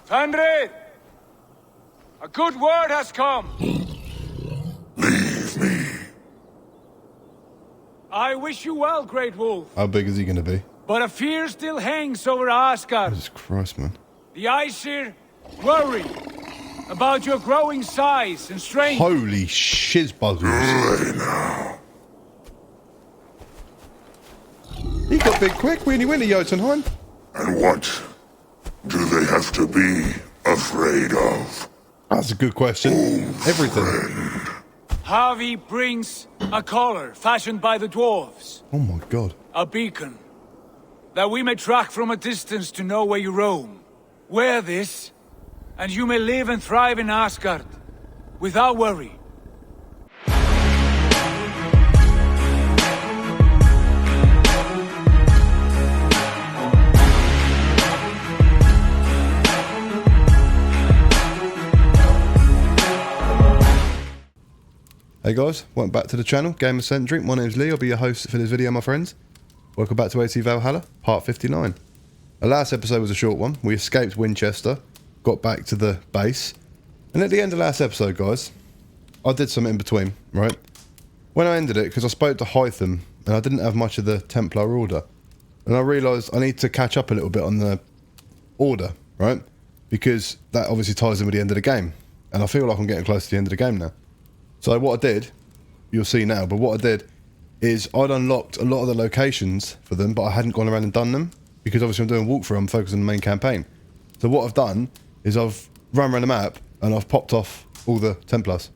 Fenrir! A good word has come. Leave me. I wish you well, Great Wolf. How big is he going to be? But a fear still hangs over Asgard. Jesus Christ, man. The Aesir worry about your growing size and strength. Holy shizbuggles. Away now. He got big quick when he went to Jotunheim. And what do they have to be afraid of? That's a good question. Everything. Friend. Harvey brings a collar fashioned by the dwarves. Oh my god. A beacon. That we may track from a distance to know where you roam. Wear this, and you may live and thrive in Asgard. Without worry. Hey guys, welcome back to the channel, Gamer Centric. My name's Lee, I'll be your host for this video, my friends. Welcome back to Creed Valhalla, part 59. The last episode was a short one. We escaped Winchester, got back to the base, and at the end of last episode, guys, I did something in between, right? When I ended it, because I spoke to Hytham, and I didn't have much of the Templar order, and I realised I need to catch up a little bit on the order, right? Because that obviously ties in with the end of the game, and I feel like I'm getting close to the end of the game now. So what I did, you'll see now, but what I did is I'd unlocked a lot of the locations for them, but I hadn't gone around and done them, because obviously I'm doing a walkthrough, I'm focusing on the main campaign. So what I've done is I've run around the map, and I've popped off all the Templars,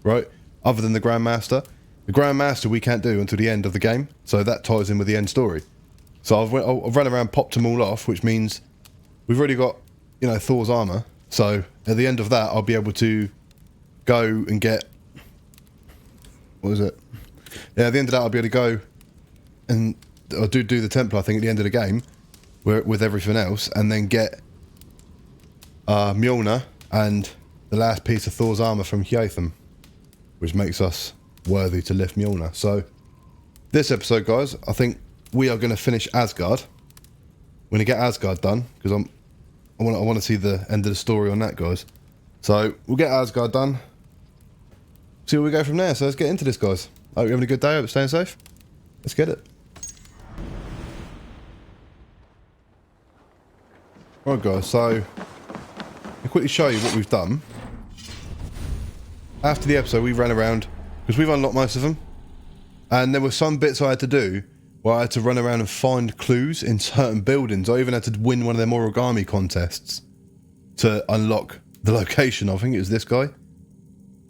right? Other than the Grandmaster. The Grandmaster we can't do until the end of the game, so that ties in with the end story. So I've run around, popped them all off, which means we've already got, you know, Thor's armour. So at the end of that, I'll be able to go and get... What was it? Yeah, at the end of that, I'll be able to go and I'll do the Templar thing at the end of the game with everything else, and then get Mjolnir and the last piece of Thor's armour from Hytham, which makes us worthy to lift Mjolnir. So, this episode, guys, I think we are going to finish Asgard. We're going to get Asgard done, because I want to see the end of the story on that, guys. So, we'll get Asgard done. See where we go from there. So let's get into this, guys. Hope you're having a good day. Hope you're staying safe. Let's get it. Alright, guys. So I'll quickly show you what we've done. After the episode, we ran around because we've unlocked most of them, and there were some bits I had to do where I had to run around and find clues in certain buildings. I even had to win one of their origami contests to unlock the location. I think it was this guy,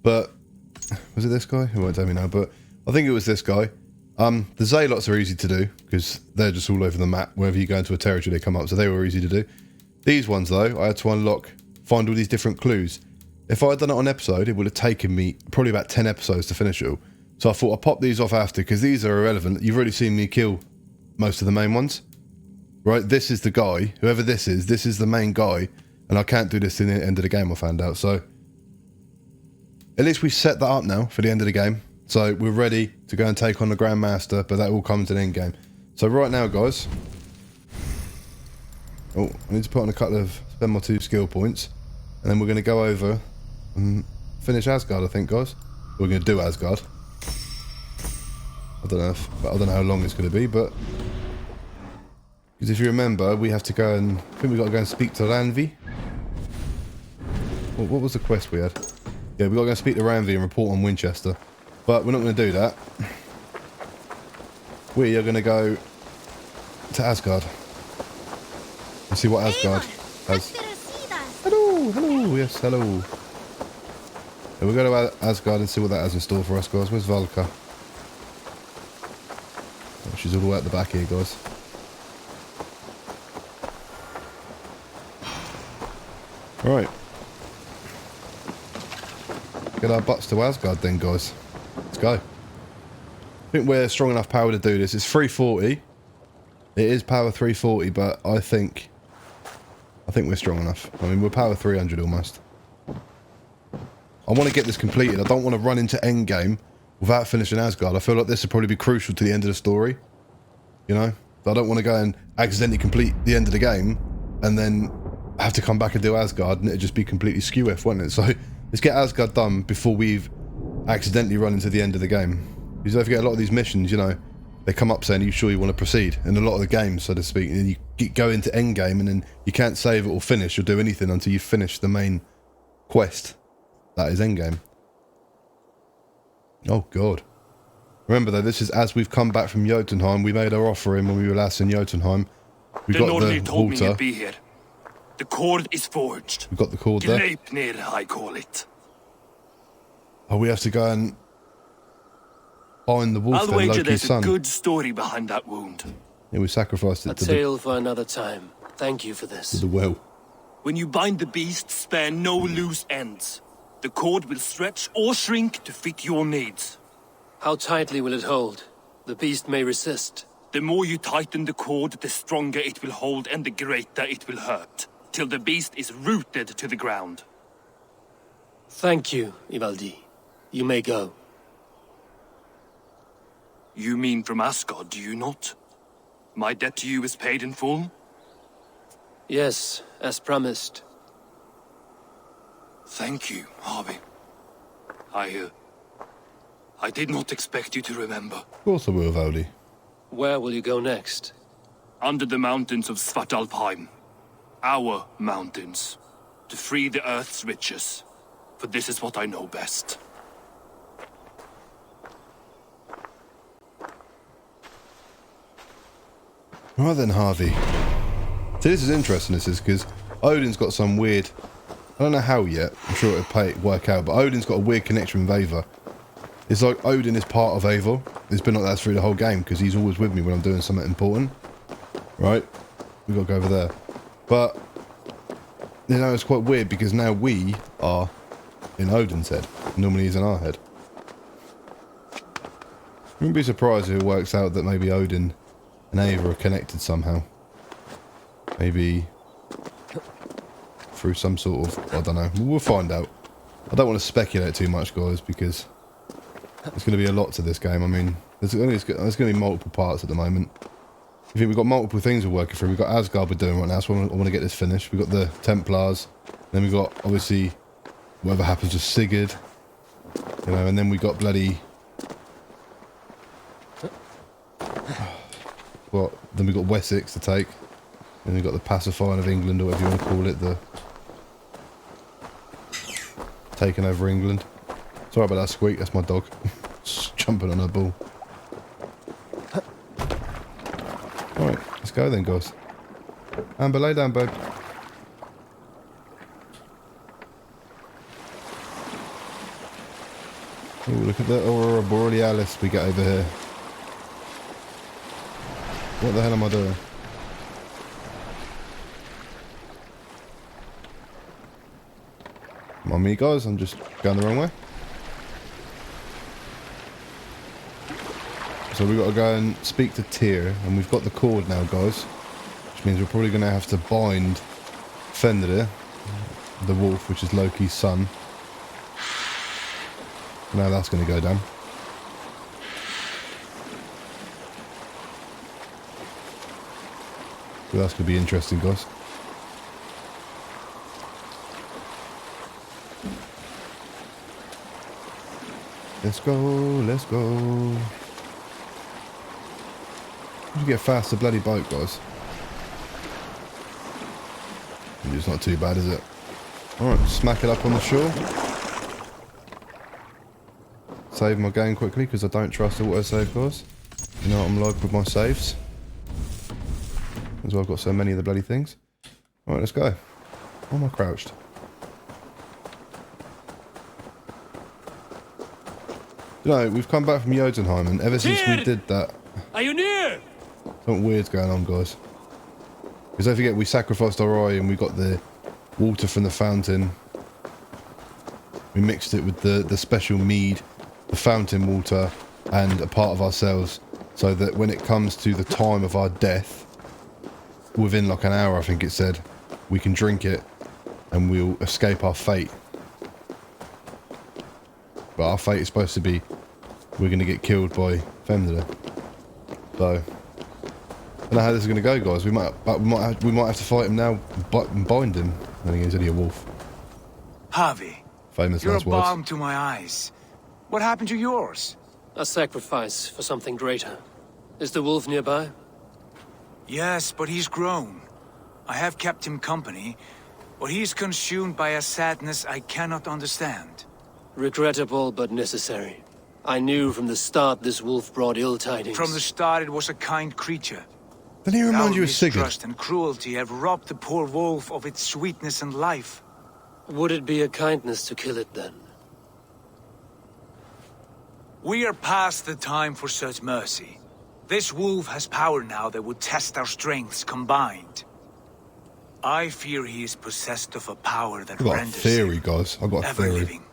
but was it this guy? It won't tell me now, but I think it was this guy. The Zealots are easy to do because they're just all over the map. Wherever you go into a territory, they come up, so they were easy to do. These ones, though, I had to find all these different clues. If I had done it on episode, it would have taken me probably about 10 episodes to finish it all. So I thought I'd pop these off after, because these are irrelevant. You've already seen me kill most of the main ones. Right, this is the guy. Whoever this is the main guy, and I can't do this in the end of the game, I found out, so... At least we set that up now for the end of the game. So we're ready to go and take on the Grandmaster, but that all comes in Endgame. So right now, guys... Oh, I need to put on spend my 2 skill points. And then we're going to go over and finish Asgard, I think, guys. We're going to do Asgard. I don't know how long it's going to be, but... Because if you remember, we have to go and... I think we've got to go and speak to Randvi. What was the quest we had? Yeah, we've got to go and speak to Randvi and report on Winchester. But we're not going to do that. We are going to go to Asgard. And see what Asgard has. Hello, yes, hello. Yeah, we'll go to Asgard and see what that has in store for us, guys. Where's Valka? Oh, she's all the way at the back here, guys. Right. Get our butts to Asgard then, guys. Let's go. I think we're strong enough power to do this. It's 340. It is power 340, but I think we're strong enough. I mean, we're power 300 almost. I want to get this completed. I don't want to run into Endgame without finishing Asgard. I feel like this would probably be crucial to the end of the story. You know? I don't want to go and accidentally complete the end of the game and then have to come back and do Asgard, and it'd just be completely skew-if, wouldn't it? So let's get Asgard done before we've accidentally run into the end of the game. Because don't forget, a lot of these missions, you know, they come up saying, are you sure you want to proceed? In a lot of the games, so to speak, and you go into Endgame and then you can't save it or finish or do anything until you finish the main quest. That is Endgame. Oh, God. Remember, though, this is as we've come back from Jotunheim. We made our offering when we were last in Jotunheim. We got the told me altar. you'd be here. The cord is forged. We've got the cord there. Gleipnir, I call it. Oh, we have to go and find the wolf I'll then, wager Loki's there's son. a good story behind that wound. Yeah, we sacrificed it A to tale for another time. Thank you for this. the well. When you bind the beast, spare no loose ends. The cord will stretch or shrink to fit your needs. How tightly will it hold? The beast may resist. The more you tighten the cord, the stronger it will hold and the greater it will hurt, till the beast is rooted to the ground. Thank you, Ivaldi. You may go. You mean from Asgard, do you not? My debt to you is paid in full? Yes, as promised. Thank you, Harvey. I did not expect you to remember. Of course I will, Valdi. Where will you go next? Under the mountains of Svartalfheim. Our mountains. To free the earth's riches. For this is what I know best. Right then, Harvey. See, this is interesting, this is, because Odin's got some weird... I don't know how yet. I'm sure it'll work out, but Odin's got a weird connection with Ava. It's like Odin is part of Ava. It's been like that through the whole game, because he's always with me when I'm doing something important. Right? We've got to go over there. But, you know, it's quite weird, because now we are in Odin's head. Normally he's in our head. I wouldn't be surprised if it works out that maybe Odin and Ava are connected somehow. Maybe through some sort of... I don't know. We'll find out. I don't want to speculate too much, guys, because there's going to be a lot to this game. I mean, there's going to be multiple parts at the moment. I think we've got multiple things we're working through. We've got Asgard we're doing right now, so I want to get this finished. We've got the Templars. Then we've got, obviously, whatever happens with Sigurd. You know, and then we got bloody... What? Then we got Wessex to take. Then we got the pacifying of England, or whatever you want to call it. The taking over England. Sorry about that squeak. That's my dog. Just jumping on her ball. Alright, let's go then, guys. Amber, lay down, babe. Oh, look at the Aurora Borealis we get over here. What the hell am I doing? Come on, me guys, I'm just going the wrong way. So we've got to go and speak to Tyr, and we've got the cord now, guys. Which means we're probably going to have to bind Fenrir the Wolf, which is Loki's son. Now that's going to go down. So that's going to be interesting, guys. Let's go, let's go. You get faster bloody boat, guys. It's not too bad, is it? Alright, smack it up on the shore. Save my game quickly, because I don't trust autosave, guys. You know what I'm like with my saves. As well, I've got so many of the bloody things. Alright, let's go. Why am I crouched? You know, we've come back from Jotunheim, and ever since we did that... Are you near? Something weird's going on, guys. Because don't forget, we sacrificed our eye and we got the water from the fountain. We mixed it with the special mead, the fountain water, and a part of ourselves. So that when it comes to the time of our death, within like an hour, I think it said, we can drink it and we'll escape our fate. But our fate is supposed to be, we're going to get killed by Fenrir. So... don't know how this is going to go, guys. We might have to fight him now, and bind him. I think he's only a wolf. Harvey, Famous you're a last words. balm to my eyes. What happened to yours? A sacrifice for something greater. Is the wolf nearby? Yes, but he's grown. I have kept him company, but he's consumed by a sadness I cannot understand. Regrettable, but necessary. I knew from the start this wolf brought ill tidings. From the start, it was a kind creature. Doesn't he remind Our you of Sigurd? mistrust and cruelty have robbed the poor wolf of its sweetness and life. Would it be a kindness to kill it then? We are past the time for such mercy. This wolf has power now that would test our strengths combined. I fear he is possessed of a power that I've got a renders theory, him guys. I've got a ever theory. living.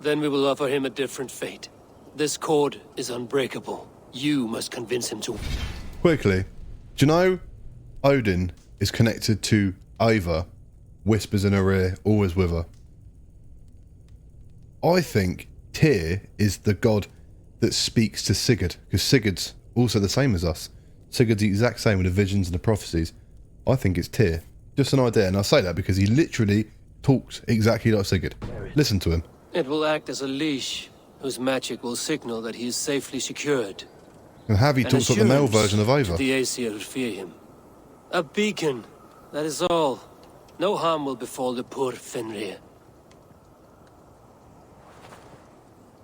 Then we will offer him a different fate. This cord is unbreakable. You must convince him to... Quickly, do you know Odin is connected to Ava, whispers in her ear, always with her? I think Tyr is the god that speaks to Sigurd, because Sigurd's also the same as us. Sigurd's the exact same with the visions and the prophecies. I think it's Tyr. Just an idea, and I say that because he literally talks exactly like Sigurd. Listen to him. It will act as a leash, whose magic will signal that he is safely secured. And Havi An talks like the male assurance version of to Ava. the Aesir who fear him. A beacon, that is all. No harm will befall the poor Fenrir.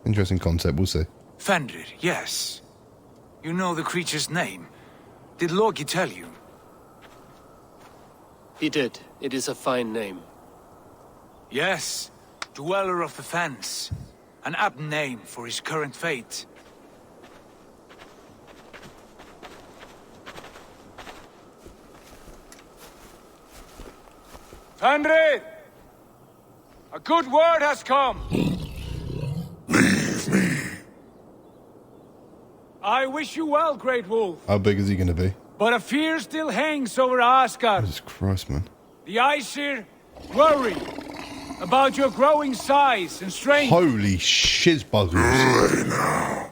Interesting concept, we'll see. Fenrir, yes. You know the creature's name. Did Loki tell you? He did. It is a fine name. Yes. Dweller of the Fens. An apt name for his current fate. Fenrir! A good word has come! Leave me. I wish you well, Great Wolf. How big is he going to be? But a fear still hangs over Asgard. Jesus Christ, man. The Aesir worry about your growing size and strength. Holy shizbuggles. Away now.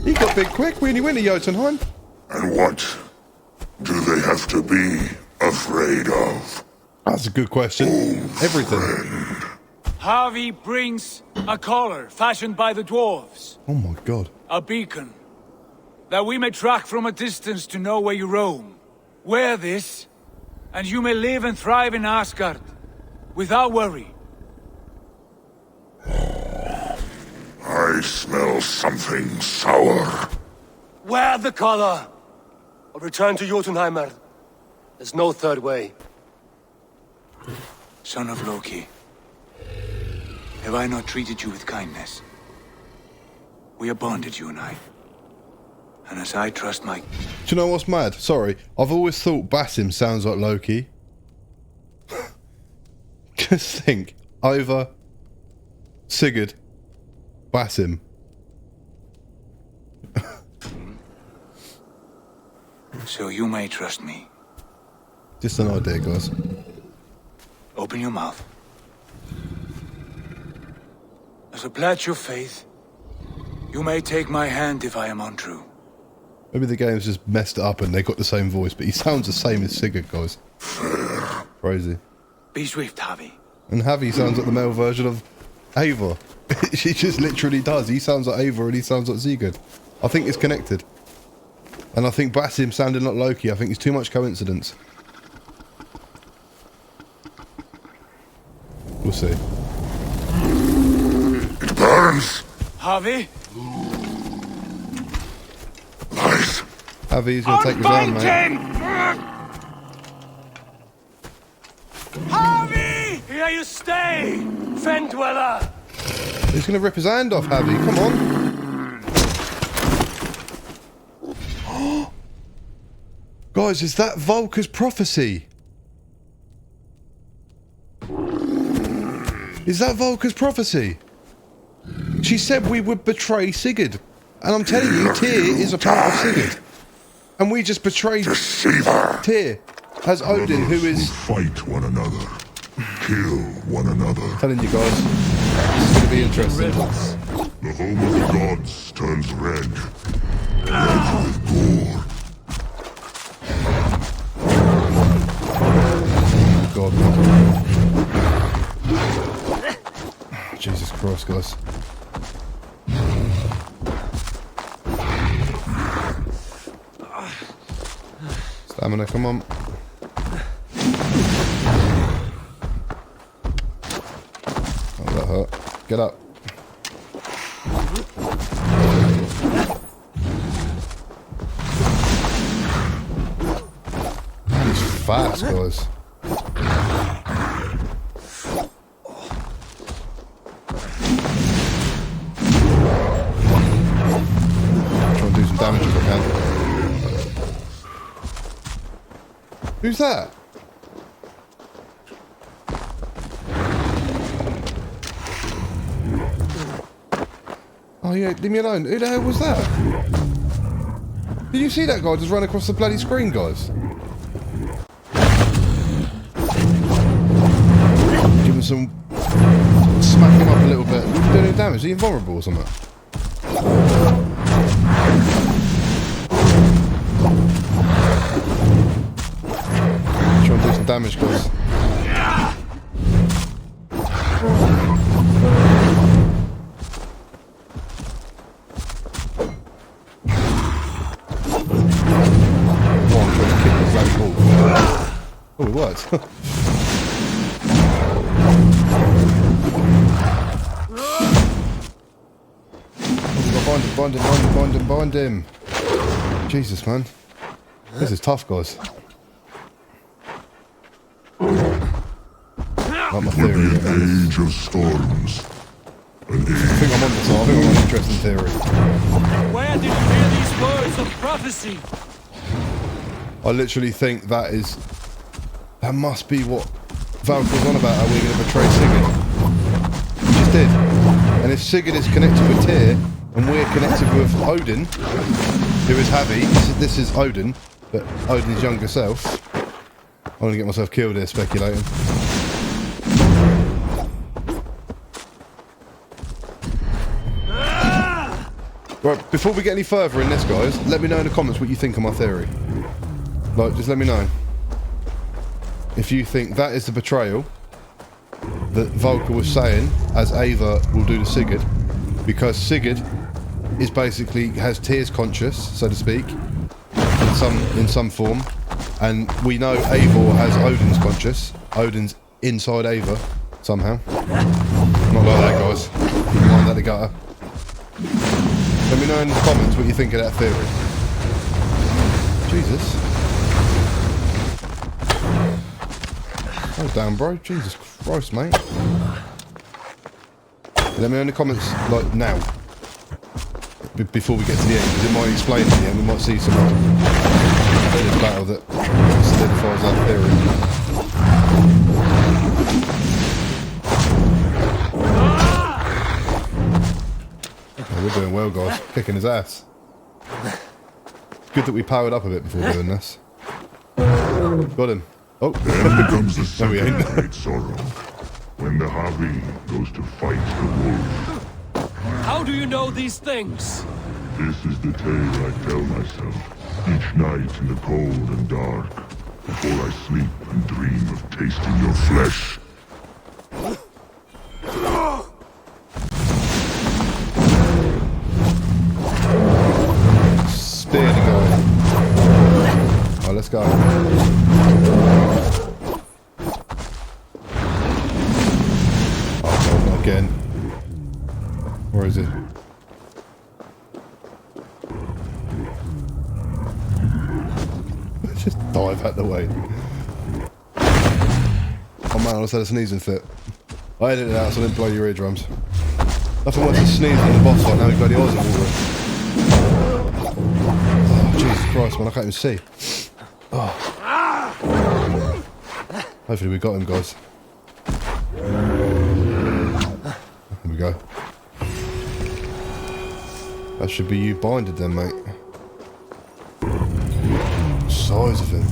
He got big quick when he went to Jotunheim. And what do they have to be afraid of? That's a good question. Everything. Harvey brings a collar fashioned by the dwarves. Oh my god. A beacon. That we may track from a distance to know where you roam. Wear this, and you may live and thrive in Asgard. Without worry. I smell something sour. Wear the collar! Or return to Jotunheimer. There's no third way. Son of Loki. Have I not treated you with kindness? We are bonded, you and I. And as I trust my... Do you know what's mad? Sorry, I've always thought Basim sounds like Loki. Just think, over Sigurd, Basim. So you may trust me. Just an idea, guys. Open your mouth. As a pledge of faith, you may take my hand if I am untrue. Maybe the game's just messed it up and they got the same voice, but he sounds the same as Sigurd, guys. Crazy. Be swift, Harvey. And Havi sounds like the male version of Ava. She just literally does. He sounds like Ava and he sounds like Sigurd. I think it's connected. And I think Basim sounding like Loki. I think it's too much coincidence. We'll see. It burns. Harvey? Light. Havi's going to take his arm, mate. Harvey! Here you stay, Fen Dweller! He's going to rip his hand off, Havi. Come on. Guys, is that Volker's prophecy? Is that Volker's prophecy? She said we would betray Sigurd. And I'm telling you, Tyr is a part of Sigurd. And we just betrayed Deceiver. Tyr as Odin, who Who is... fight one another. Kill one another. Telling you guys, this is going to be interesting. The home of the gods turns red. Red with gore. God, man. Jesus Christ, guys. Stamina, come on. Oh, that hurt. Get up. Man, he's fast, guys. Try and do some damage if I can. Who's that? Oh yeah, leave me alone. Who the hell was that? Did you see that guy just run across the bloody screen, guys? Give him some... Smack him up a little bit. Doing any damage? Is he invulnerable or something? Try and do some damage, guys. Oh, it worked. Bind him. Jesus, man. This is tough, guys. Like my theory. It would be an age of storms. I think I'm on the top. I think I'm on an interesting theory. Where did you hear these words of prophecy? I literally think that is... That must be what Valk was on about, how we're going to betray Sigurd. We just did. And if Sigurd is connected with Tyr, and we're connected with Odin, who is Havi, this is Odin, but Odin's younger self. I'm going to get myself killed here speculating. Right, before we get any further in this, guys, let me know in the comments what you think of my theory. Like, just let me know. If you think that is the betrayal that Valka was saying, as Ava will do to Sigurd, because Sigurd is basically has Tyr's conscious, so to speak, in some form, and we know Eivor has Odin's conscious. Odin's inside Ava somehow. Not like that, guys. Keep in mind that the gutter. Let me know in the comments what you think of that theory. Jesus. Hold down, bro. Jesus Christ, mate. Let me know in the comments, like, now. Before we get to the end, because it might explain at the end. We might see some battle that solidifies that theory. Oh, we're doing well, guys. Kicking his ass. Good that we powered up a bit before doing this. Got him. Oh, Then becomes the no, we second ain't. great sorrow, when the Havi goes to fight the wolf. How do you know these things? This is the tale I tell myself, each night in the cold and dark, before I sleep and dream of tasting your flesh. Spear to go. Oh, let's go. Oh, God, not again. Where is it? Just dive out the way. Oh man, I just had a sneezing fit. I edited it out so I didn't blow your eardrums. Nothing worse than sneezing in the boss fight, now we've got the eyes all over it. Oh, Jesus Christ, man, I can't even see. Oh. Hopefully we got him, guys. There we go. That should be you binded then, mate. The size of him.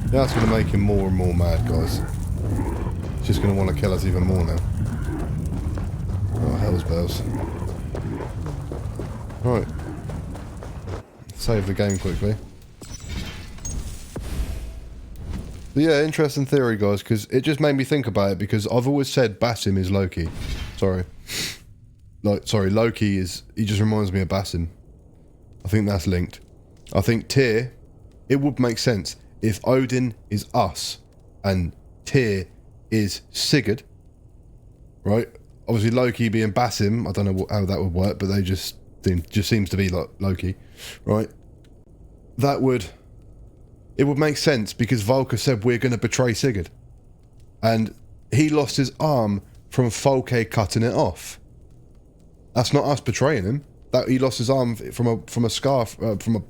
Yeah, that's going to make him more and more mad, guys. just going to want to kill us even more now. Oh, hell's bells. Right. Save the game quickly. But yeah, interesting theory, guys, because it just made me think about it, because I've always said Basim is Loki. Sorry. Loki is... He just reminds me of Basim. I think that's linked. I think Tyr, it would make sense if Odin is us and Tyr is Sigurd, right? Obviously Loki being Basim, I don't know how that would work, but they just seems to be like Loki, right? It would make sense because Valka said we're going to betray Sigurd, and he lost his arm from Folke cutting it off. That's not us betraying him. That he lost his arm from a scarf from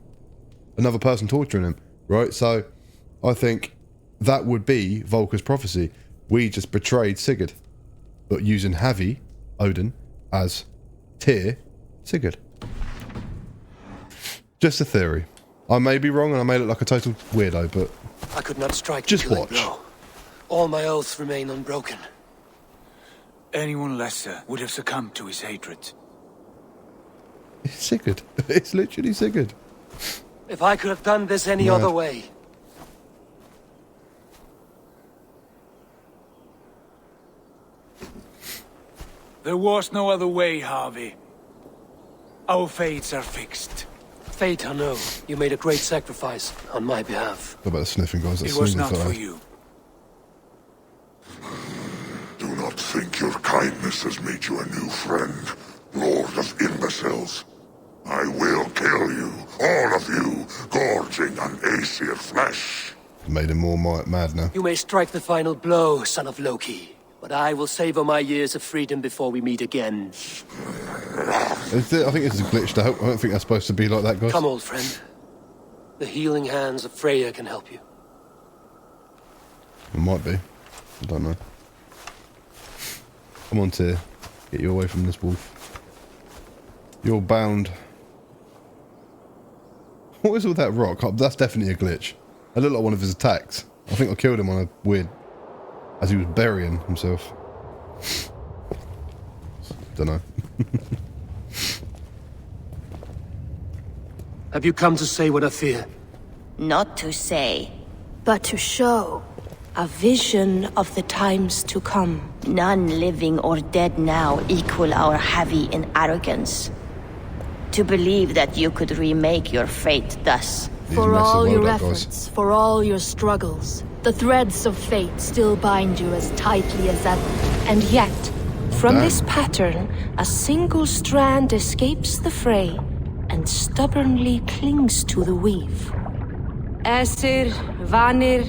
another person torturing him, right? So I think that would be Valka's prophecy. We just betrayed Sigurd, but using Havi, Odin, as Tyr, Sigurd. Just a theory. I may be wrong and I may look like a total weirdo, but I could not strike just the killing watch. blow. All my oaths remain unbroken. Anyone lesser would have succumbed to his hatred. It's Sigurd. It's literally Sigurd. If I could have done this any Mad. other way. There was no other way, Harvey. Our fates are fixed. Fate, I know. You made a great sacrifice on my behalf. What about the sniffing guys? It was not for you. Do not think your kindness has made you a new friend, Lord of Imbeciles. I will kill you, all of you, gorging on Aesir flesh. Made him more mad now. You may strike the final blow, son of Loki. But I will savor my years of freedom before we meet again. I think this is glitched out. I don't think that's supposed to be like that, guys. Come, old friend. The healing hands of Freya can help you. It might be. I don't know. Come on, Tyr. Get you away from this wolf. You're bound. What is all that rock? Oh, that's definitely a glitch. That looked like one of his attacks. I think I killed him on a weird... as he was burying himself. Don't know. Have you come to say what I fear? Not to say. but to show a vision of the times to come. None living or dead now equal our heavy in arrogance. To believe that you could remake your fate thus. For all your efforts, for all your struggles, the threads of fate still bind you as tightly as ever. And yet, from this pattern, a single strand escapes the fray and stubbornly clings to the weave. Aesir, Vanir,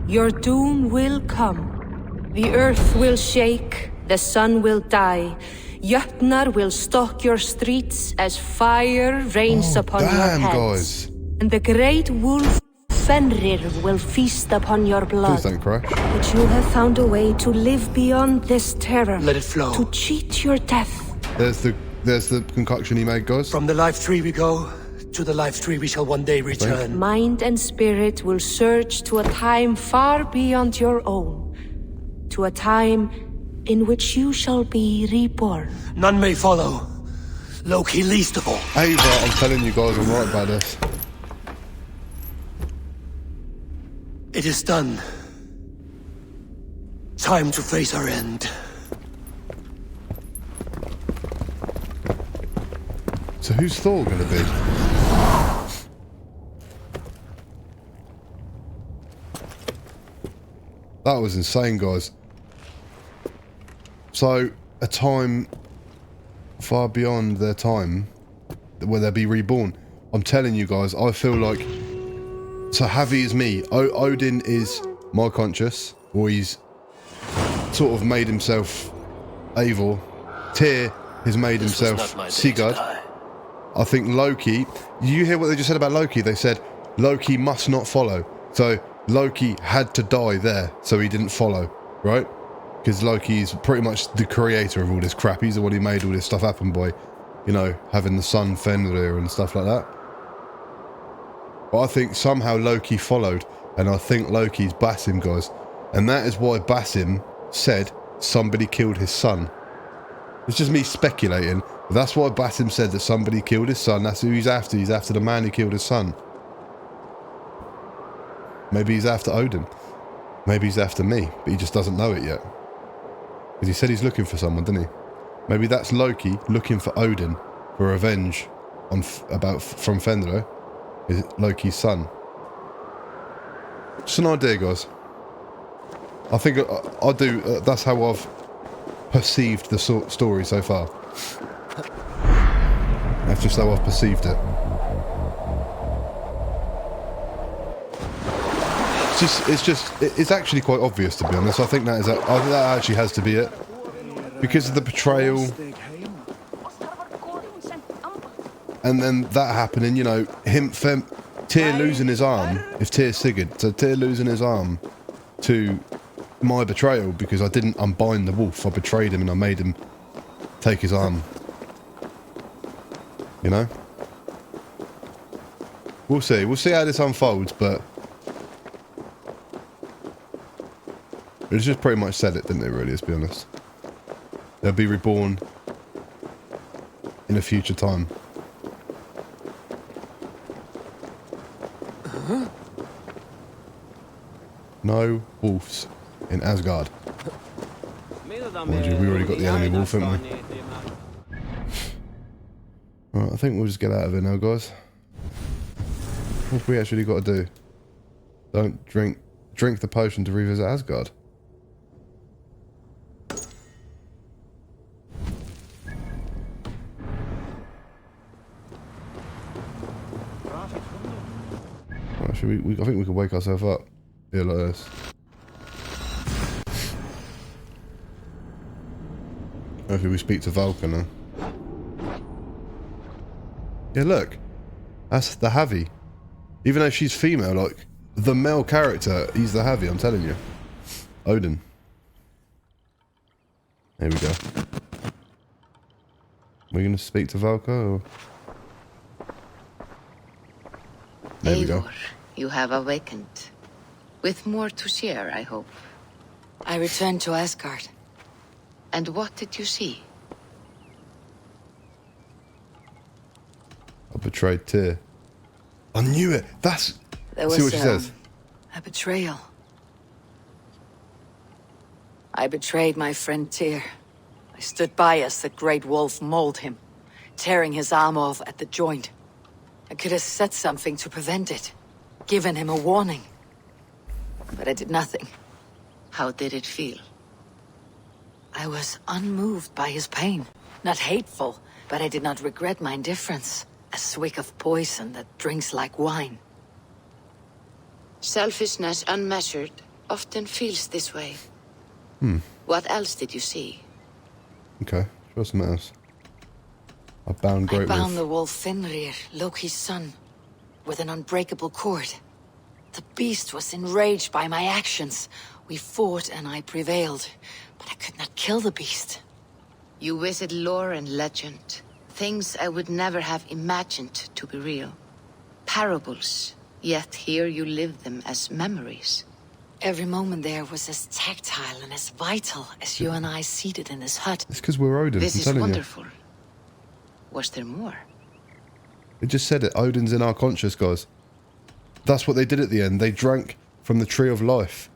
your doom will come. The earth will shake, the sun will die. Jötnar will stalk your streets as fire rains upon your heads. Guys. And the great wolf Fenrir will feast upon your blood. Please don't crash. But you have found a way to live beyond this terror. Let it flow. To cheat your death. There's the concoction he made, guys. From the life tree we go, to the life tree we shall one day return. Mind and spirit will surge to a time far beyond your own. To a time in which you shall be reborn. None may follow. Loki least of all. Ava, I'm telling you guys, I'm right about this. It is done. Time to face our end. So who's Thor gonna be? That was insane, guys. So, a time far beyond their time, where they'll be reborn. I'm telling you guys, I feel like... So Havi is me. Odin is my conscious, or he's sort of made himself Eivor. Tyr has made himself Sigurd. I think Loki... You hear what they just said about Loki? They said Loki must not follow. So Loki had to die there, so he didn't follow, right? Because Loki is pretty much the creator of all this crap. He's the one who made all this stuff happen by, you know, having the son Fenrir and stuff like that. But I think somehow Loki followed, and I think Loki's Basim, guys. And that is why Basim said somebody killed his son. It's just me speculating. But that's what Basim said, that somebody killed his son. That's who he's after. He's after the man who killed his son. Maybe he's after Odin. Maybe he's after me, but he just doesn't know it yet. Because he said he's looking for someone, didn't he? Maybe that's Loki looking for Odin for revenge on from Fenrir, is Loki's son. Just an idea, guys. I think I do. That's how I've perceived the story so far. That's just how I've perceived it. It's actually quite obvious, to be honest. I think that actually has to be it, because of the betrayal, and then that happening. You know, Tyr losing his arm. If Tyr Sigurd, so Tyr losing his arm to my betrayal, because I didn't unbind the wolf. I betrayed him and I made him take his arm. You know, we'll see. We'll see how this unfolds, but. It's just pretty much said it, didn't it, really, let's be honest. They'll be reborn in a future time. No wolves in Asgard. Mind you, we already got the enemy wolf, haven't we? Alright, I think we'll just get out of here now, guys. What have we actually got to do? Don't drink the potion to revisit Asgard. Actually, I think we can wake ourselves up. Yeah, like this. Hopefully we speak to Valka now. Yeah, look. That's the Havi. Even though she's female, like, the male character, he's the Havi, I'm telling you. Odin. There we go. We're going to speak to Valka, or... There we go. You have awakened. With more to share, I hope. I returned to Asgard. And what did you see? I betrayed Tyr. I knew it! That's... There See was what she says. a betrayal. I betrayed my friend Tyr. I stood by as the great wolf mauled him, tearing his arm off at the joint. I could have said something to prevent it, given him a warning. But I did nothing. How did it feel? I was unmoved by his pain. Not hateful, but I did not regret my indifference. A swig of poison that drinks like wine. Selfishness unmeasured often feels this way. What else did you see? Okay, show us something else. I bound Great I bound Wolf. the wolf Fenrir, Loki's son, with an unbreakable cord. The beast was enraged by my actions. We fought and I prevailed, but I could not kill the beast. You visit lore and legend. Things I would never have imagined to be real. Parables, yet here you live them as memories. Every moment there was as tactile and as vital as you and I seated in this hut. It's because we're Odin, This I'm is telling wonderful. Was there more? you. It just said it. Odin's in our conscious, guys. That's what they did at the end. They drank from the tree of life.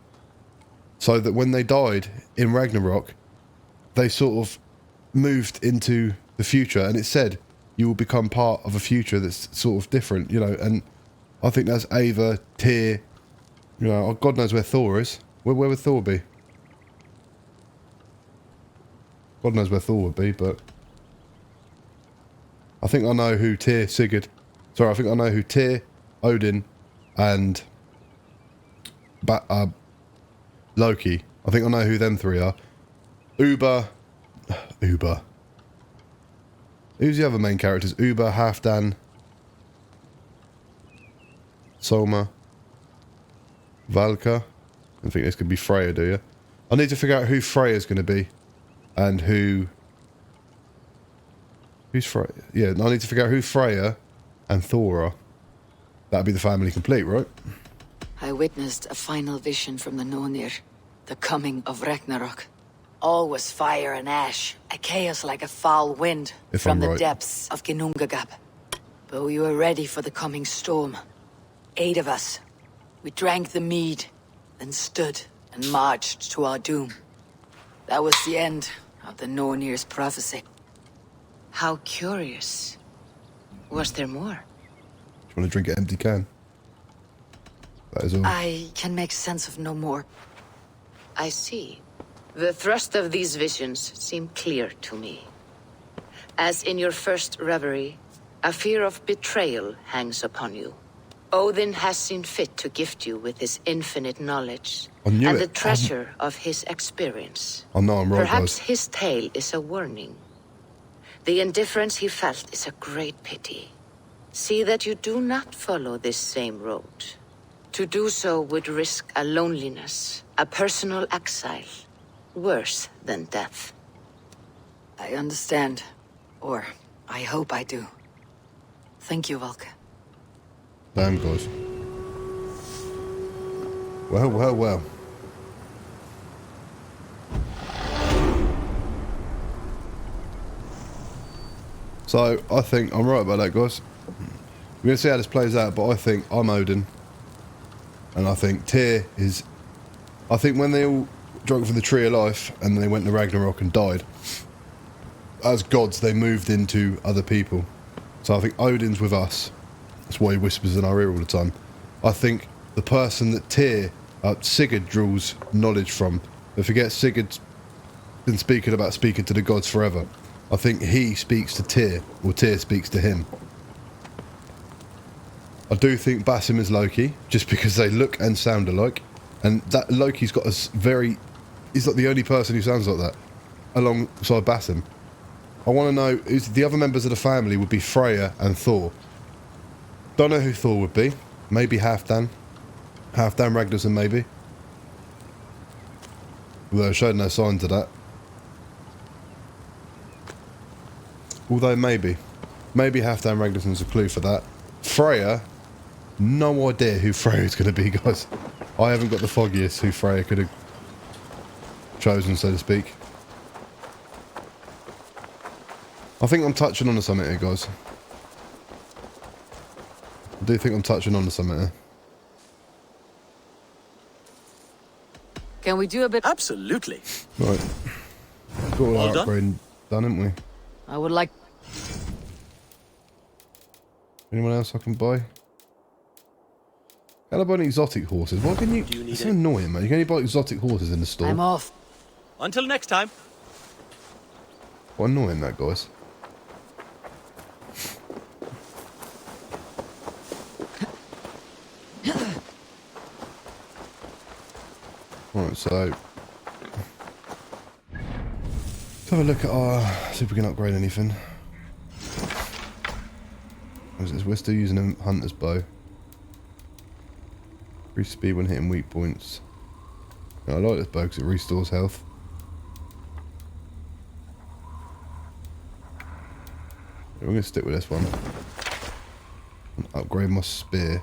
So that when they died in Ragnarok, they sort of moved into the future. And it said, you will become part of a future that's sort of different, you know. And I think that's Ava, Tyr, you know, God knows where Thor is. Where would Thor be? God knows where Thor would be, but... I think I know who Tyr, Sigurd... Sorry, I think I know who Tyr, Odin, and... Loki. I think I know who them three are. Uber. Who's the other main characters? Uber, Halfdan, Soma, Valka. I don't think this could be Freya, do you? I need to figure out who Freya's going to be. And who's Freya? Yeah, I need to figure out who Freya and Thor are. That'd be the family complete, right? I witnessed a final vision from the Nornir. The coming of Ragnarok. All was fire and ash, a chaos like a foul wind from the depths of Ginnungagap. But we were ready for the coming storm. 8 of us. We drank the mead, then stood and marched to our doom. That was the end of the Nornir's prophecy. How curious. Was there more? Do you want to drink an empty can? That is all. I can make sense of no more. I see. The thrust of these visions seem clear to me. As in your first reverie, a fear of betrayal hangs upon you. Odin has seen fit to gift you with his infinite knowledge and the treasure of his experience. I know I'm right, Perhaps guys. his tale is a warning. The indifference he felt is a great pity. See that you do not follow this same road. To do so would risk a loneliness, a personal exile, worse than death. I understand. Or, I hope I do. Thank you, Valka. Damn, guys. Well, well, well. So, I think I'm right about that, guys. We're going to see how this plays out, but I think I'm Odin. And I think Tyr is... I think when they all drank from the Tree of Life, and then they went to Ragnarok and died, as gods, they moved into other people. So I think Odin's with us. That's why he whispers in our ear all the time. I think the person that Sigurd draws knowledge from, don't forget Sigurd's been speaking to the gods forever. I think he speaks to Tyr, or Tyr speaks to him. I do think Basim is Loki, just because they look and sound alike. And that Loki's got a very... He's not the only person who sounds like that, alongside Basim. I want to know, the other members of the family would be Freya and Thor. Don't know who Thor would be. Maybe Halfdan. Halfdan Ragnarsson, maybe. Although I showed no signs of that. Although maybe. Maybe Halfdan Ragnarsson's a clue for that. Freya, no idea who Freya's going to be, guys. I haven't got the foggiest who Freya could have chosen, so to speak. I think I'm touching on something here, guys. I do think I'm touching on something here. Can we do a bit? Absolutely. Right. Got all our upgrading done, haven't we? I would like... Anyone else I can buy? How about exotic horses? Why can you... It's so annoying, man. You can only buy exotic horses in the store. I'm off. Until next time. What annoying that, guys. Alright, so... Let's have a look at our... See if we can upgrade anything. We're still using a hunter's bow. Increase speed when hitting weak points. I like this bow because it restores health. We're going to stick with this one. And upgrade my spear.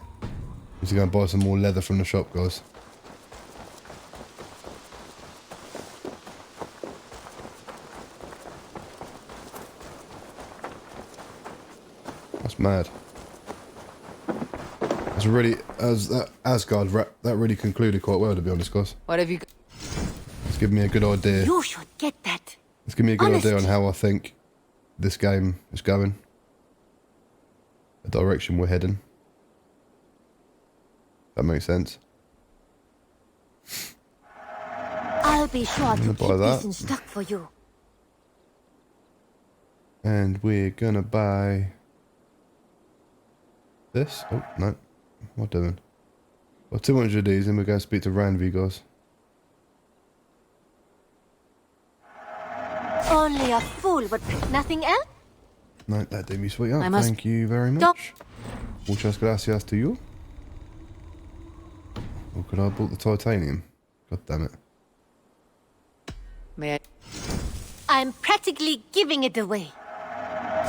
Need to go and buy some more leather from the shop, guys. That's mad. That's really, Asgard, that really concluded quite well, to be honest, guys. What have you... It's given me a good idea. You should get that. It's given me a good idea on how I think this game is going. The direction we're heading. That makes sense. I'll be sure to keep buy that. this in stock for you. And we're gonna buy this. Oh, no. What am I doing? Well, 200 of these, and we're going to speak to Randvi, guys. Only a fool would pick nothing else. No, that did me, sweetheart. I must... Thank you very much. Muchas gracias to you. Or could I have bought the titanium? God damn it. May I... I'm practically giving it away.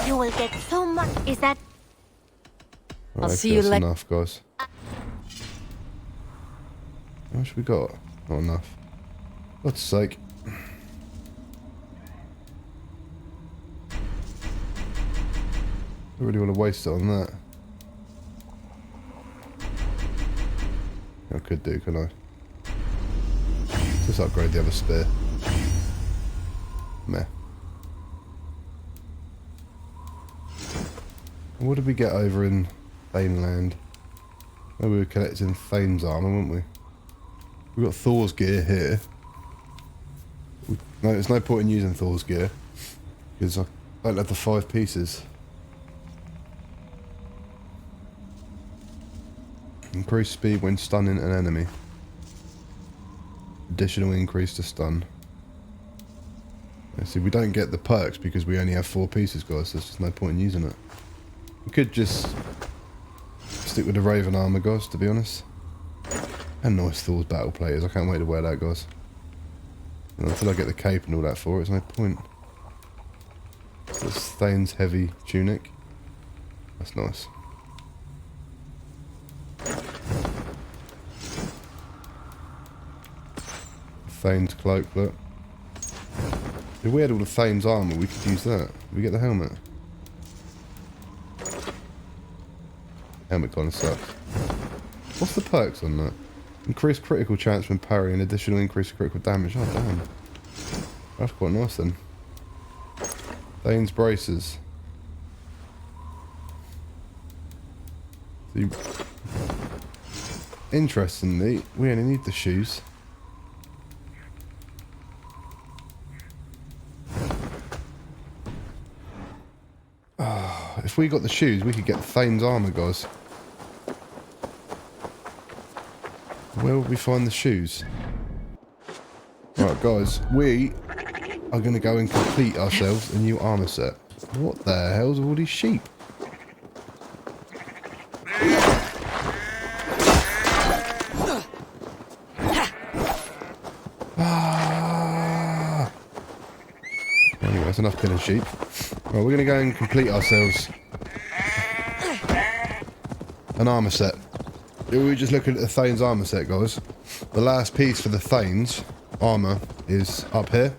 You will get so much. Is that... Right, I'll see you later. Enough, guys. How much we got? Not enough. God's sake. I really want to waste it on that. I could do, can I? Just upgrade the other spear. Meh. What did we get over in Thaneland? Maybe we were collecting Thane's armour, weren't we? We've got Thor's gear here. No, there's no point in using Thor's gear because I don't have the 5 pieces. Increase speed when stunning an enemy. Additional increase to stun. See, we don't get the perks because we only have 4 pieces, guys. There's just no point in using it. We could just stick with the Raven armor, guys, to be honest. And nice Thor's battle platers. I can't wait to wear that, guys. And until I get the cape and all that for it, there's no point. This Thane's heavy tunic. That's nice. Thane's cloak, look. If we had all the Thane's armour, we could use that. We get the helmet. Helmet kind of sucks. What's the perks on that? Increased critical chance when parrying, additional increase of critical damage. Oh, damn. That's quite nice then. Thane's braces. So interestingly, we only need the shoes. If we got the shoes, we could get Thane's armour, guys. Where would we find the shoes? Right, guys, we are going to go and complete ourselves a new armour set. What the hell's all these sheep? Anyway, that's enough killing sheep. Right, we're going to go and complete ourselves an armour set. We were just looking at the Thane's armour set, guys. The last piece for the Thane's armour is up here.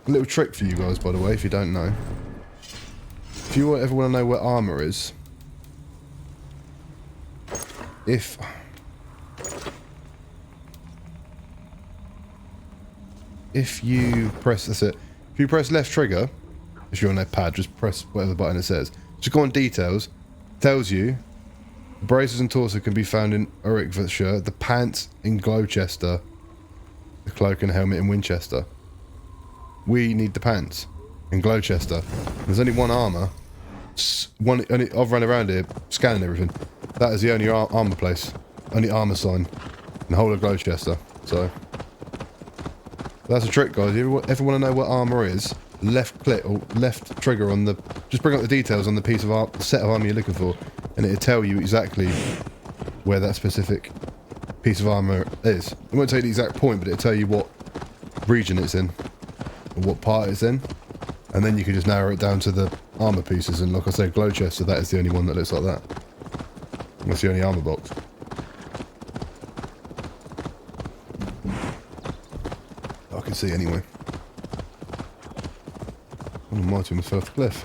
A little trick for you guys, by the way, if you don't know. If you ever want to know where armour is, if you press, that's it. If you press left trigger, if you're on that pad, just press whatever button it says. Just go on details. Tells you the braces and torso can be found in Ubisoft, the pants in Gloucester, the cloak and helmet in Winchester. We need the pants in Gloucester. There's only one armour. I've run around here scanning everything. That is the only armour place, only armour sign in the whole of Gloucester. So that's a trick, guys. If you ever want to know what armour is, left click or left trigger on the, just bring up the details on the piece of set of armour you're looking for, and it'll tell you exactly where that specific piece of armour is. It won't tell you the exact point, but it'll tell you what region it's in, or what part it's in, and then you can just narrow it down to the armour pieces. And like I said, Gloucester, that is the only one that looks like that. That's the only armour box. I can see anyway. Oh, my team was fell off the cliff.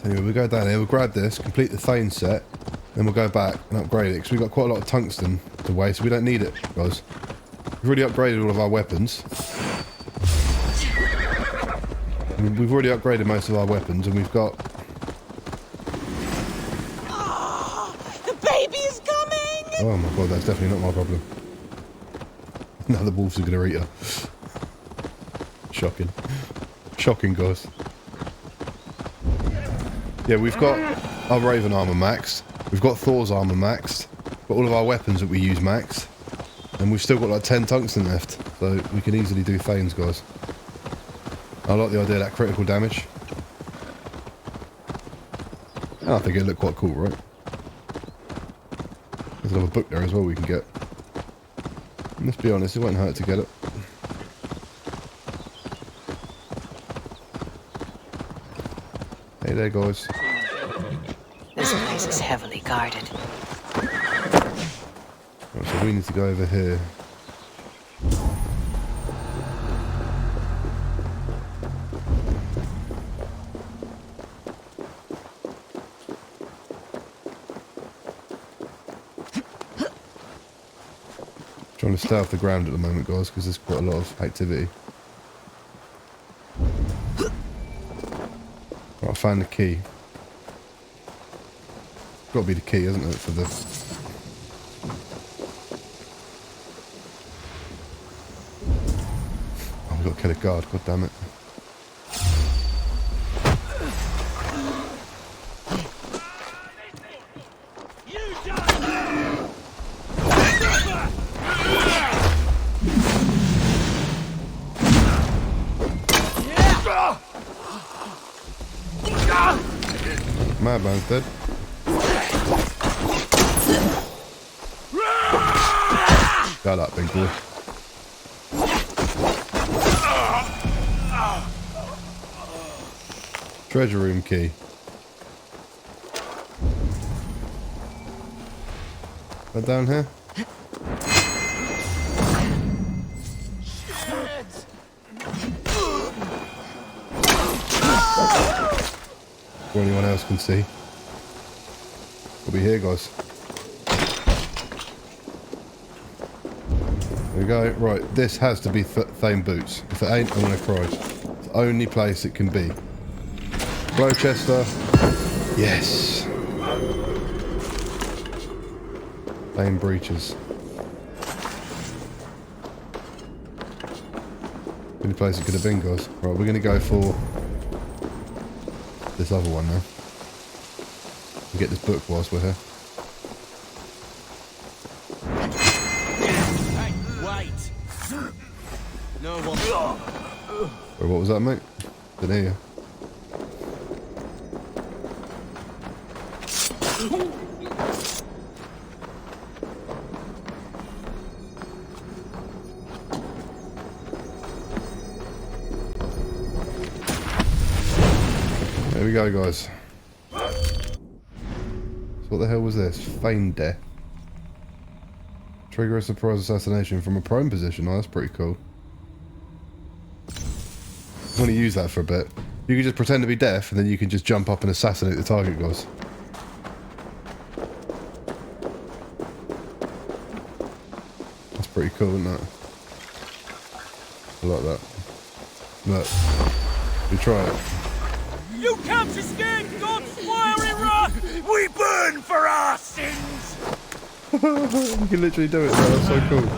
Anyway, we'll go down here, we'll grab this, complete the Thane set, then we'll go back and upgrade it, because we've got quite a lot of tungsten to waste, so we don't need it, guys. We've already upgraded all of our weapons. We've already upgraded most of our weapons, and we've got... Oh, the baby is coming! Oh my god, that's definitely not my problem. Now the wolves are going to eat her. Shocking. Shocking, guys. Yeah, we've got our Raven armour maxed. We've got Thor's armour maxed. Got all of our weapons that we use maxed. And we've still got like 10 tungsten left. So we can easily do Thane's, guys. I like the idea of that critical damage. I think it'd look quite cool, right? There's another book there as well we can get. And let's be honest, it won't hurt to get it. Hey there, guys. This place is heavily guarded. we need to go over here. Trying to stay off the ground at the moment, guys, because there's quite a lot of activity. Right, I found the key. Got to be the key, isn't it, for the... Oh, we've got to kill a guard, god damn it. Madman's dead. Shut up, big boy. Treasure room key. That down here? Or anyone else can see. We'll be here, guys. There we go. Right, this has to be Thane boots. If it ain't, I'm gonna cry. It's the only place it can be. Gloucester. Yes. Thane breeches. Only place it could have been, guys. Right, we're gonna go for this other one now. We'll get this book whilst we're here. Hey, wait! No one. Wait, what was that, mate? Didn't hear you. There we go, guys. So what the hell was this? Feigned death. Trigger a surprise assassination from a prone position. Oh, that's pretty cool. I'm going to use that for a bit. You can just pretend to be deaf and then you can just jump up and assassinate the target, guys. That's pretty cool, isn't it? I like that. Look. You try it. You capture scared God's fiery wrath! We burn for our sins! You can literally do it, bro. That's so cool.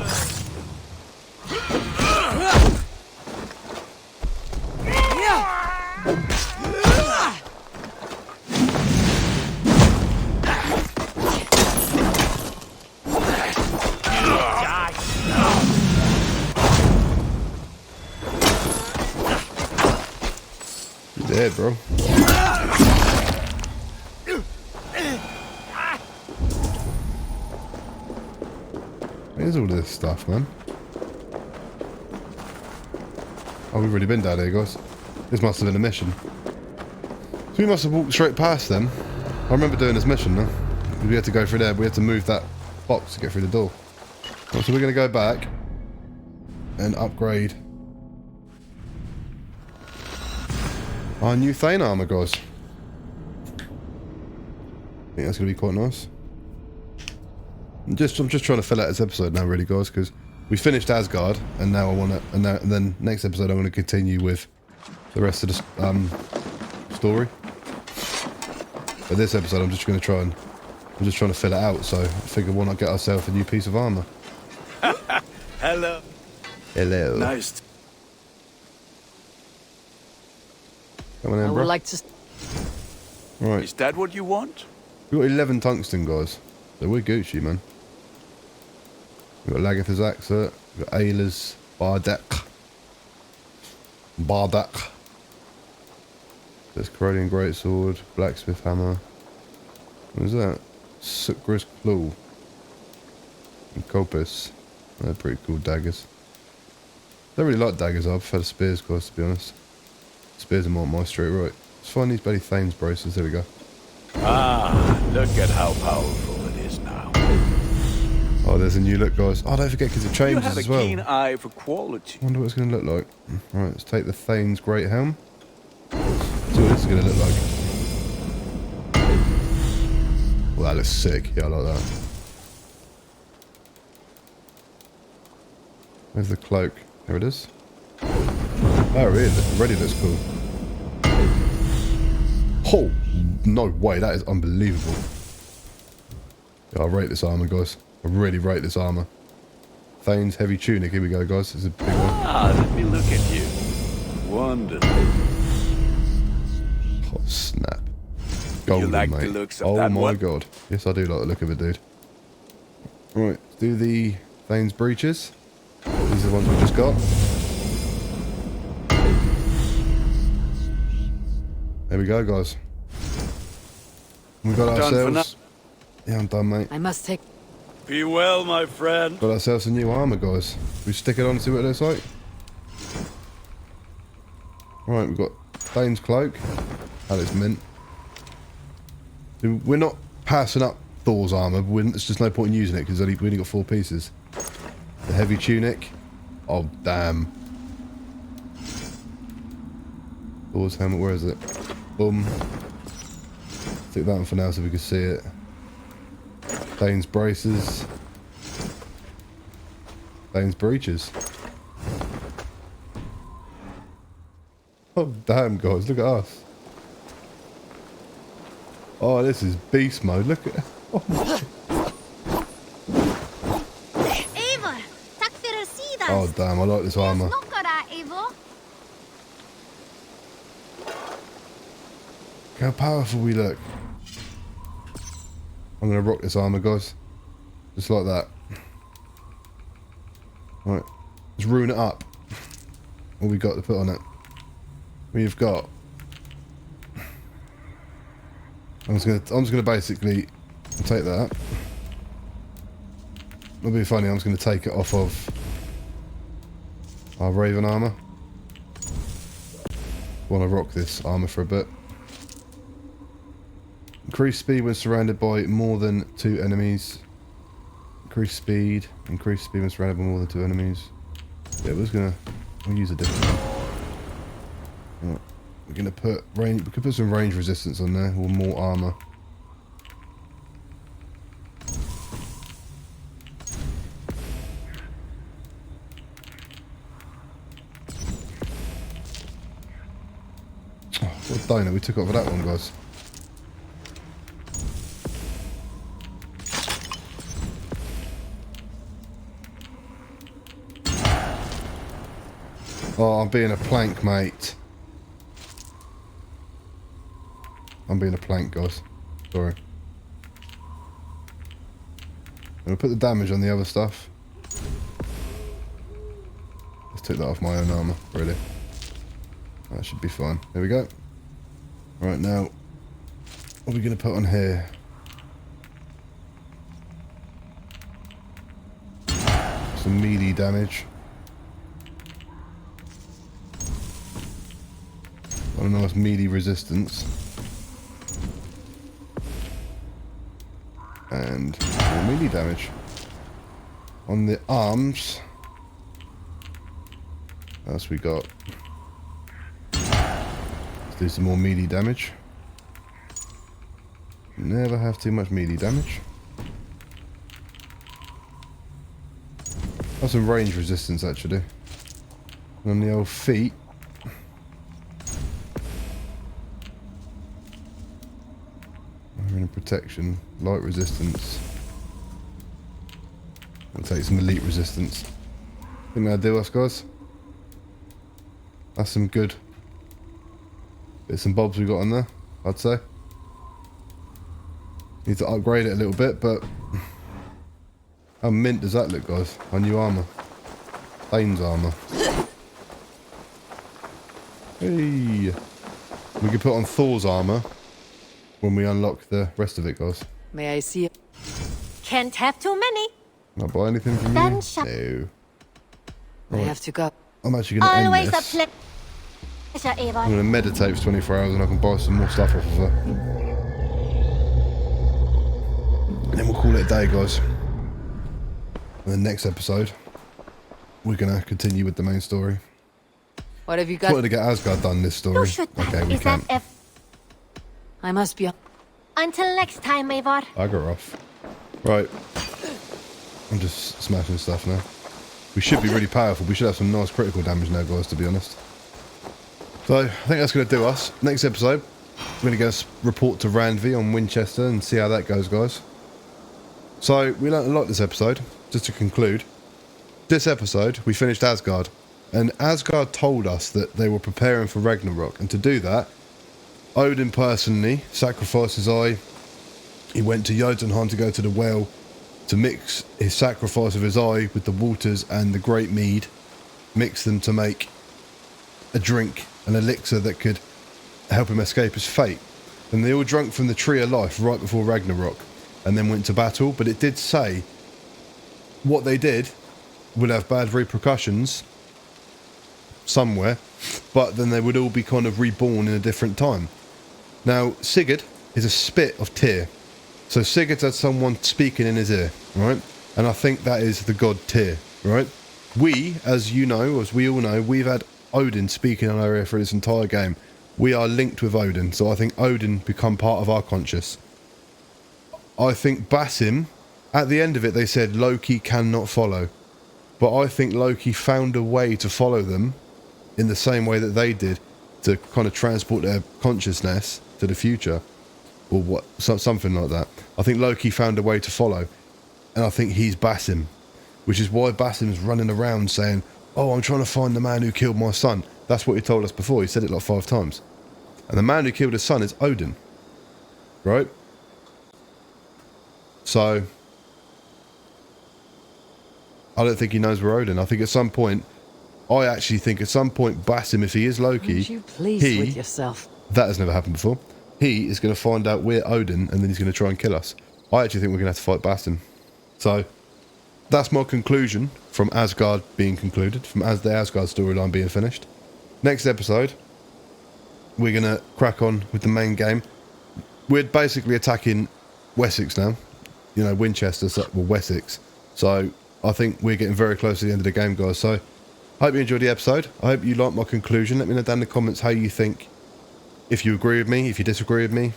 You're dead, bro. Where's all this stuff, man? Oh, we've already been down here, guys. This must have been a mission. So we must have walked straight past them. I remember doing this mission, though. We had to go through there. We had to move that box to get through the door. Right, so we're going to go back and upgrade our new Thane armor, guys. I think that's going to be quite nice. I'm just trying to fill out this episode now, really, guys, because we finished Asgard, and now I want to, and then next episode I want to continue with the rest of the story. But this episode I'm just going to try and I'm just trying to fill it out. So I figure why not get ourselves a new piece of armor. Hello. Hello. Nice. Come on in, I bro. would like to. Right. Is that what you want? We've got 11 tungsten, guys. So we're Gucci, man. We've got Lagatha's Axet. We've got Ayla's Bardak. There's Corellian Greatsword. Blacksmith Hammer. What is that? Sukra's Claw. And Copis. They're pretty cool daggers. I don't really like daggers. I prefer the spears, guys, to be honest. Spears are more my street, right? Let's find these bloody Thane's braces. There we go. Ah, look at how powerful it is now. Oh Oh, there's a new look, guys. Oh, don't forget, because it You changes have a as well. keen eye for quality. Wonder what it's going to look like. Right, let's take the Thane's Great Helm. See what this is going to look like. Well, that looks sick. Yeah, I like that. Where's the cloak? There it is. Oh, really? Already looks cool. Oh, no way. That is unbelievable. Yeah, I rate this armor, guys. I really rate this armor. Thane's Heavy Tunic. Here we go, guys. It's a big one. Ah, let me look at you. Wonderful. Oh, snap. Golden, like mate. the looks of Oh that my one? god. Yes, I do like the look of it, dude. Right, let's do the Thane's Breeches. These are the ones we just got. There we go, guys. We got Done for ourselves... Yeah, I'm done, mate. I must take... Be well, my friend. Got ourselves a new armor, guys. We stick it on and see what it looks like. Right, we've got Thane's Cloak. That is mint. We're not passing up Thor's armor. There's just no point in using it because we only got 4 pieces. The Heavy Tunic. Oh, damn. Thor's helmet, where is it? Boom. Stick that on for now so we can see it. Thane's Braces. Thane's Breeches. Oh, damn, guys, look at us. Oh, this is beast mode. Look at... Oh, Eivor, tack för sidan. oh, damn, I like this armor. Look at that, Eivor. Look how powerful we look. I'm going to rock this armor, guys. Just like that. Right. Let's ruin it up. What we got to put on it? We've got... I'm just gonna basically take that. It'll be funny, I'm just gonna take it off of our Raven armor. Want to rock this armor for a bit. Increase speed when surrounded by more than 2 enemies. Increase speed when surrounded by more than 2 enemies. Yeah, we'll use a different one. Right. We're gonna put range. We could put some range resistance on there, or more armor. Oh, what a donut we took off of that one, guys. Oh, I'm being a plank, mate. I'm being a plank, guys. Sorry. I'm going to put the damage on the other stuff. Let's take that off my own armor, really. That should be fine. There we go. Right, now, what are we going to put on here? Some melee damage. Got a nice melee resistance. And more melee damage. On the arms, what else we got? Let's do some more melee damage. Never have too much melee damage. Have some range resistance actually. And on the old feet, protection, light resistance. I'll take some elite resistance. Think that'll do us, guys. That's some good bits and bobs we got on there, I'd say. Need to upgrade it a little bit, but how mint does that look, guys? Our new armor. Thane's armor. Hey! We can put on Thor's armor when we unlock the rest of it, guys. May I see it? Can't have too many. Not buy anything from Then you? No. I have to go. I'm actually going to end Always a this. pleasure, I'm Eivor. going to meditate for 24 hours and I can buy some more stuff off of it. And then we'll call it a day, guys. And the next episode, we're going to continue with the main story. What have you I got? wanted to get Asgard done this story. You should Okay, we Is that can't. I must be... Until next time, Eivor. Bugger off. Right. I'm just smashing stuff now. We should be really powerful. We should have some nice critical damage now, guys, to be honest. So, I think that's going to do us. Next episode, we're going to go report to Randvi on Winchester and see how that goes, guys. So, we learned a lot this episode. Just to conclude, this episode, we finished Asgard. And Asgard told us that they were preparing for Ragnarok. And to do that, Odin personally sacrificed his eye. He went to Jotunheim to go to the well to mix his sacrifice of his eye with the waters and the great mead. Mix them to make a drink, an elixir that could help him escape his fate. And they all drank from the tree of life right before Ragnarok and then went to battle. But it did say what they did would have bad repercussions somewhere, but then they would all be kind of reborn in a different time. Now, Sigurd is a spit of Tyr. So Sigurd's had someone speaking in his ear, right? And I think that is the god Tyr, right? We, as you know, as we all know, we've had Odin speaking in our ear for this entire game. We are linked with Odin, so I think Odin become part of our conscious. I think Basim, at the end of it, they said Loki cannot follow. But I think Loki found a way to follow them in the same way that they did to kind of transport their consciousness to the future. Or what, something like that. I think Loki found a way to follow. And I think he's Basim. Which is why Basim's running around saying, oh, I'm trying to find the man who killed my son. That's what he told us before. He said it like 5 times. And the man who killed his son is Odin. Right? So I don't think he knows we're Odin. I think at some point, I actually think at some point Basim, if he is Loki, Aren't you pleased with yourself? That has never happened before. He is going to find out we're Odin and then he's going to try and kill us. I actually think we're going to have to fight Basim. So that's my conclusion from Asgard being concluded, from the Asgard storyline being finished. Next episode, we're going to crack on with the main game. We're basically attacking Wessex now. You know, Winchester, well, Wessex. So I think we're getting very close to the end of the game, guys. So I hope you enjoyed the episode. I hope you liked my conclusion. Let me know down in the comments how you think. If you agree with me, if you disagree with me,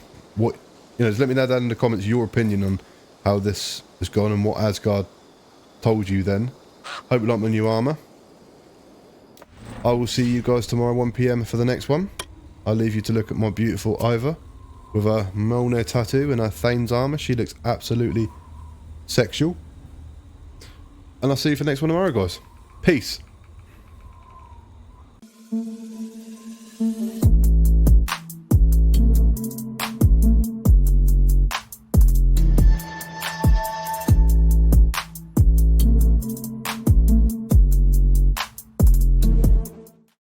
just let me know down in the comments your opinion on how this has gone and what Asgard told you then. Hope you like my new armour. I will see you guys tomorrow 1 PM for the next one. I'll leave you to look at my beautiful Iva with her Mjolnir tattoo and her Thane's armour. She looks absolutely sexual. And I'll see you for the next one tomorrow, guys. Peace.